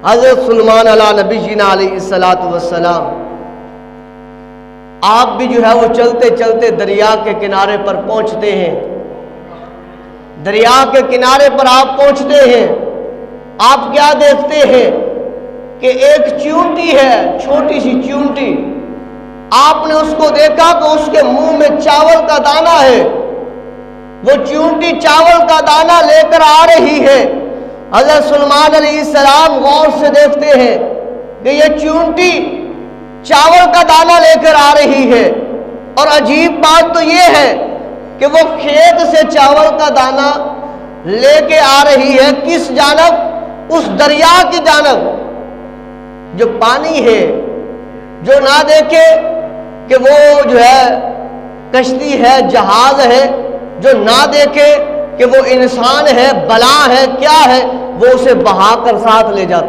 حضرت سلیمان علی نبینا علیہ الصلوۃ والسلام آپ بھی جو ہے وہ چلتے چلتے دریا کے کنارے پر پہنچتے ہیں. دریا کے کنارے پر آپ پہنچتے ہیں. آپ کیا دیکھتے ہیں کہ ایک چیونٹی ہے، چھوٹی سی چیونٹی. آپ نے اس کو دیکھا کہ اس کے منہ میں چاول کا دانہ ہے. وہ چیونٹی چاول کا دانہ لے کر آ رہی ہے. حضرت سلیمان علیہ السلام غور سے دیکھتے ہیں کہ یہ چیونٹی چاول کا دانہ لے کر آ رہی ہے. اور عجیب بات تو یہ ہے کہ وہ کھیت سے چاول کا دانہ لے کے آ رہی ہے. کس جانب؟ اس دریا کی جانب جو پانی ہے، جو نہ دیکھے کہ وہ جو ہے کشتی ہے، جہاز ہے، جو نہ دیکھے کہ وہ انسان ہے، بلا ہے، کیا ہے، وہ اسے بہا کر ساتھ لے جاتا